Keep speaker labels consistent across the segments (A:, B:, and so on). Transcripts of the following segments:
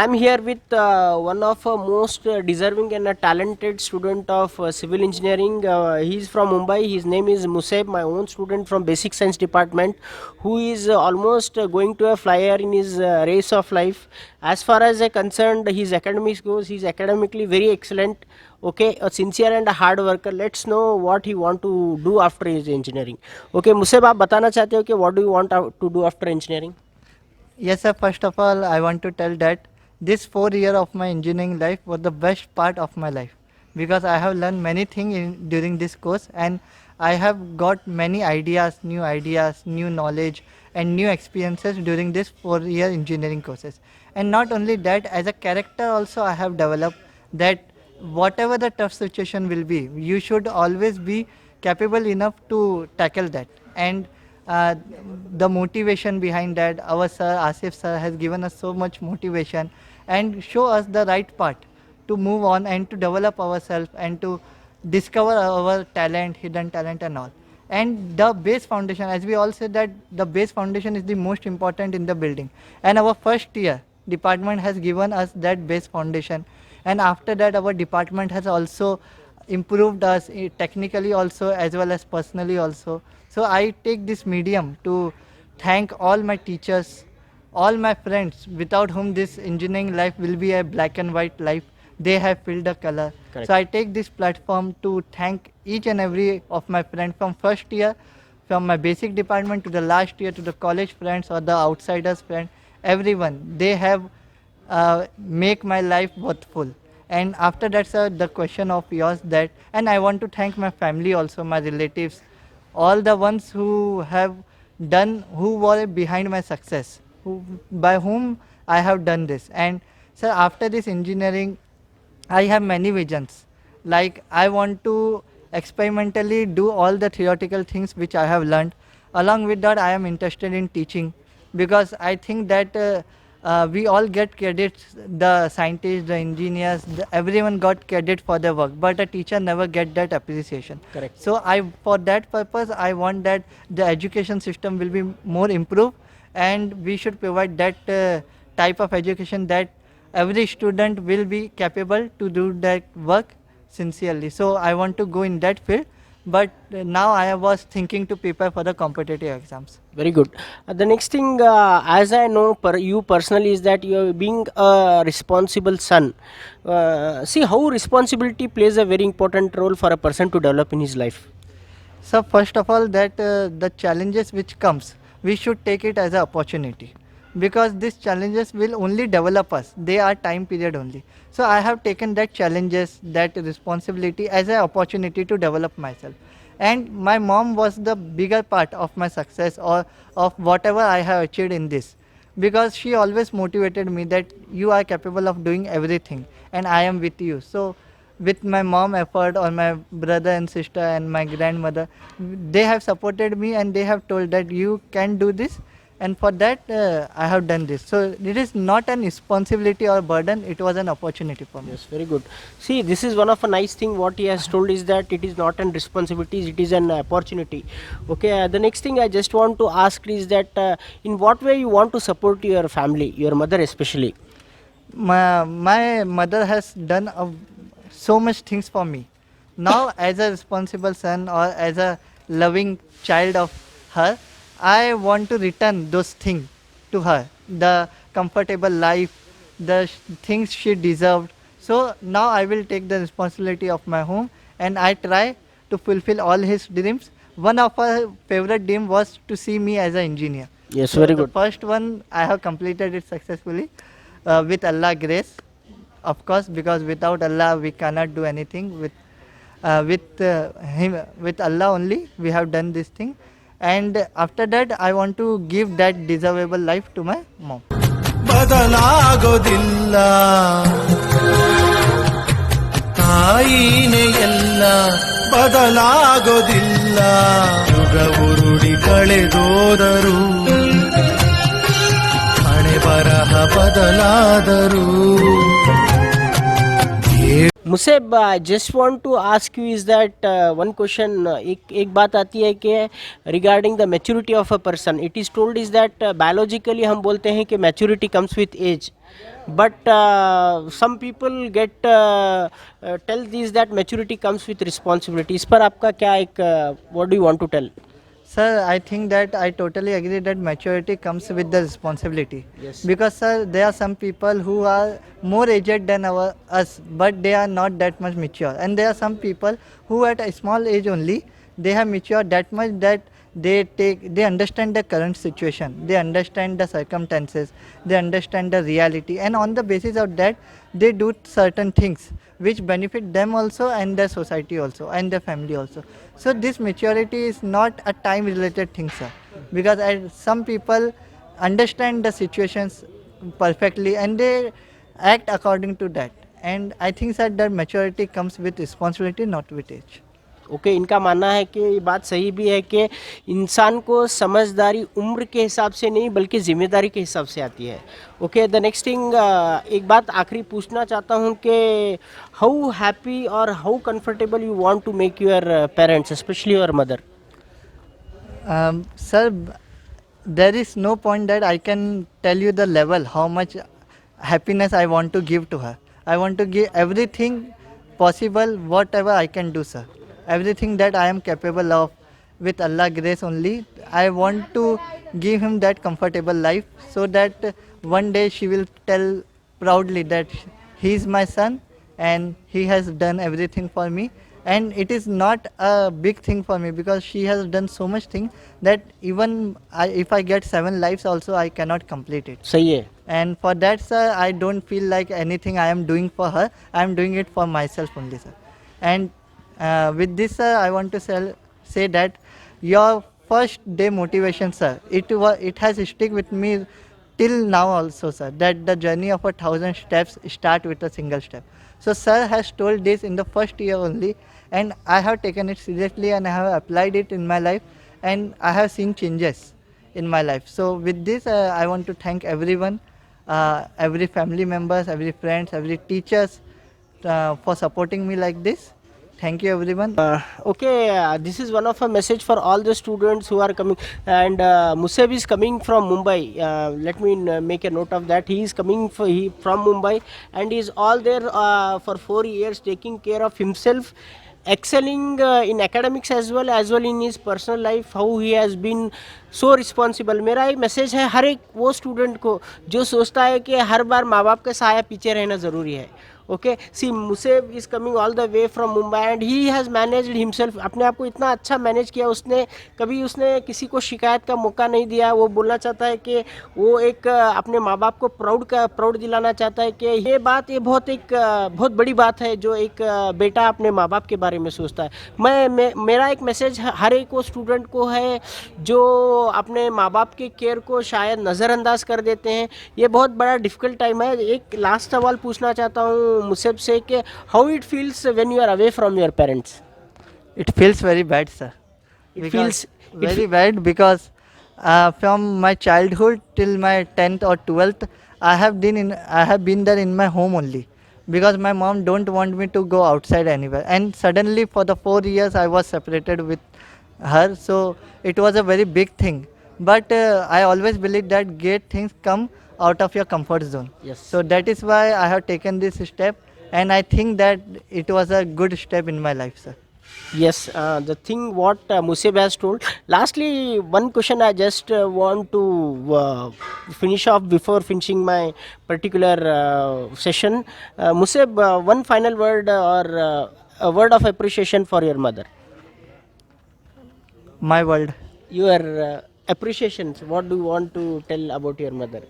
A: I'm here with one of most deserving and a talented student of civil engineering. He's from Mumbai. His name is Museb, my own student from Basic Science Department, who is almost going to a flyer in his race of life. As far as concerned, his academics goes, he's academically very excellent. Okay, a sincere and a hard worker. Let's know what he want to do after his engineering. Okay, Museb, आप बताना चाहते हो कि what do you want to do after engineering?
B: Yes, sir. First of all, I want to tell that this 4 year of my engineering life was the best part of my life because I have learned many things during this course and I have got many ideas, new knowledge and new experiences during this 4 year engineering courses. And not only that, as a character also I have developed that whatever the tough situation will be, you should always be capable enough to tackle that. And uh, the motivation behind that, our sir Asif sir has given us so much motivation and show us the right path to move on and to develop ourselves and to discover our talent, hidden talent and all. And the base foundation, as we all said that the base foundation is the most important in the building. And our first year department has given us that base foundation. And after that our department has also improved us technically also as well as personally also. So I take this medium to thank all my teachers, all my friends without whom this engineering life will be a black and white life. They have filled the color.
A: Correct.
B: So I take this platform to thank each and every of my friends from first year, from my basic department to the last year to the college friends or the outsiders friend, everyone. They have make my life worthful. And after that, sir, the question of yours that, and I want to thank my family also, my relatives, all the ones who have done, who were behind my success, by whom I have done this. And sir, after this engineering, I have many visions. Like I want to experimentally do all the theoretical things which I have learned. Along with that, I am interested in teaching because I think that we all get credits, the scientists, the engineers, everyone got credit for their work, but a teacher never get that appreciation.
A: Correct.
B: So for that purpose, I want that the education system will be more improved and we should provide that type of education that every student will be capable to do that work sincerely. So I want to go in that field, but now I was thinking to prepare for the competitive exams.
A: Very good. The next thing, as I know you personally, is that you are being a responsible son. See how responsibility plays a very important role for a person to develop in his life.
B: So first of all, that the challenges which comes, we should take it as an opportunity because these challenges will only develop us. They are time period only. So I have taken that challenges, that responsibility as an opportunity to develop myself. And my mom was the bigger part of my success or of whatever I have achieved in this because she always motivated me that you are capable of doing everything and I am with you. So with my mom effort or my brother and sister and my grandmother, they have supported me and they have told that you can do this, and for that I have done this. So it is not an responsibility or burden, it was an opportunity for me.
A: Yes, very good. See, this is one of a nice thing what he has told is that it is not an responsibility, it is an opportunity. Okay, the next thing I just want to ask is that in what way you want to support your family, your mother especially?
B: My mother has done so much things for me. Now as a responsible son or as a loving child of her, I want to return those things to her, the comfortable life, the things she deserved. So now I will take the responsibility of my home and I try to fulfill all his dreams. One of her favorite dream was to see me as an engineer.
A: Yes,
B: So
A: very
B: the
A: good.
B: first one I have completed it successfully with Allah grace, of course, because without Allah we cannot do anything. With Allah only we have done this thing. And after that I want to give that deservable life to my mom.
C: ಬದಲಾಗೋದಿಲ್ಲ ತಾಯಿನೇ ಎಲ್ಲ ಬದಲಾಗೋದಿಲ್ಲ ಯುಗ ಉರುಳಿ ಕಳೆದೋದರು ಹಣೆ ಬರಹ ಬದಲಾದರು
A: Museb, I just want to ask you is that one question. एक बात आती है कि regarding the maturity of a person, it is told is that biologically हम बोलते हैं कि maturity comes with age, but some people get tell this that maturity comes with responsibility. इस पर आपका क्या एक what do you want to tell?
B: Sir, I think that I totally agree that maturity comes with the responsibility.
A: Yes.
B: Because sir, there are some people who are more aged than us, but they are not that much mature. And there are some people who at a small age only, they have matured that much that they understand the current situation, they understand the circumstances, they understand the reality, and on the basis of that, they do certain things which benefit them also and their society also and their family also. So this maturity is not a time related thing, sir, because some people understand the situations perfectly and they act according to that. And I think sir, that maturity comes with responsibility, not with age.
A: Okay इनका मानना है कि ये बात सही भी है कि इंसान को समझदारी उम्र के हिसाब से नहीं बल्कि जिम्मेदारी के हिसाब से आती है. ओके द नेक्स्ट थिंग, एक बात आखिरी पूछना चाहता हूँ कि हाउ हैप्पी और how comfortable you want to make your parents, specially your mother.
B: Sir, there is no point that I can tell you the level, how much happiness I want to give to her. I want to give everything possible, whatever I can do, sir. Everything that I am capable of, with Allah grace only. I want to give him that comfortable life so that one day she will tell proudly that he is my son and he has done everything for me. And it is not a big thing for me because she has done so much thing that even if I get 7 lives also I cannot complete it.
A: सही है.
B: And for that, sir, I don't feel like anything I am doing for her. I am doing it for myself only, sir. And with this, sir, I want to say that your first day motivation, sir, it has stick with me till now also, sir. That the journey of 1,000 steps start with a single step. So, sir has told this in the first year only, and I have taken it seriously and I have applied it in my life, and I have seen changes in my life. So, with this, I want to thank everyone, every family members, every friends, every teachers for supporting me like this. Thank you, everyone.
A: Okay, this is one of a message for all the students who are coming, and Musab is coming from Mumbai. Let me make a note of that. He is coming from Mumbai, and he is all there for 4 years, taking care of himself, excelling in academics as well in his personal life. How he has been so responsible. मेरा एक message है हर एक वो student को जो सोचता है कि हर बार माँ बाप के साया पीछे रहना ज़रूरी है. Okay see Museb is coming all the way from Mumbai and he has managed himself. अपने आप को इतना अच्छा मैनेज किया उसने, कभी उसने किसी को शिकायत का मौका नहीं दिया. वो बोलना चाहता है कि वो एक अपने माँ बाप को प्राउड दिलाना चाहता है कि ये बहुत बड़ी बात है जो एक बेटा अपने माँ बाप के बारे में सोचता है. मेरा एक मैसेज हर एक वो स्टूडेंट को है जो अपने माँ बाप के केयर को शायद नज़रअंदाज कर देते हैं. ये बहुत बड़ा डिफ़िकल्ट टाइम है. एक लास्ट सवाल पूछना चाहता हूँ मुसेब से कि how it feels when you are away from your parents.
B: It feels very bad, sir.
A: It
B: Because
A: feels
B: very bad because from my childhood till my 10th or 12th, I have been there in my home only because my mom don't want me to go outside anywhere. And suddenly for the 4 years I was separated with her, so it was a very big thing. But I always believe that great things come out of your comfort zone.
A: Yes.
B: So that is why I have taken this step, and I think that it was a good step in my life, sir.
A: Yes, the thing what Museb has told. Lastly, one question I just want to finish off before finishing my particular session. Museb, one final word or a word of appreciation for your mother.
B: My world.
A: Your appreciations. What do you want to tell about your mother?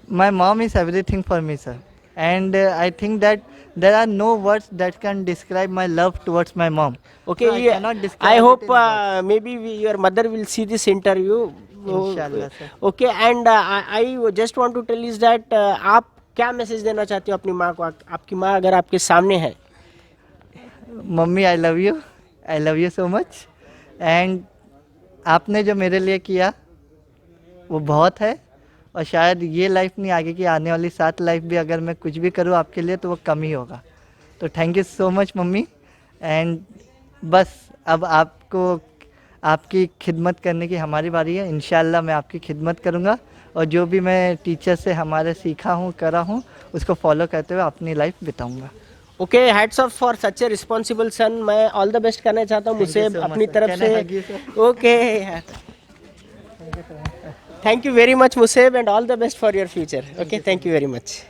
B: My mom is everything for me, sir. And I think that there are no words that can describe my love towards my mom.
A: Okay,
B: So I cannot describe
A: I
B: it
A: hope
B: in words.
A: maybe your mother will see this interview.
B: Inshallah, sir.
A: Okay, and I just want to tell is that आप क्या message देना चाहते हो अपनी माँ को. आपकी माँ अगर आपके सामने है.
B: Mummy, I love you so much. And आपने जो मेरे लिए किया वो बहुत है, और शायद ये लाइफ नहीं, आगे की आने वाली 7 लाइफ भी अगर मैं कुछ भी करूँ आपके लिए तो वो कम ही होगा. तो thank you so much mummy. And बस अब आपको आपकी खिदमत करने की हमारी बारी है। इंशाल्लाह मैं आपकी खिदमत करूँगा और जो भी मैं टीचर से हमारे सीखा हूँ करा हूँ उसको फॉलो करते हुए अपनी लाइफ बिताऊँगा।
A: Okay, hats off for such a responsible son. मैं ऑल द बेस्ट करना चाहता हूँ
B: Thank you
A: मुझे
B: so much,
A: अपनी
B: sir.
A: तरफ
B: Can I
A: से।
B: hug you, sir?
A: Okay, thank you very much Museb and all the best for your future. Okay, thank you very much.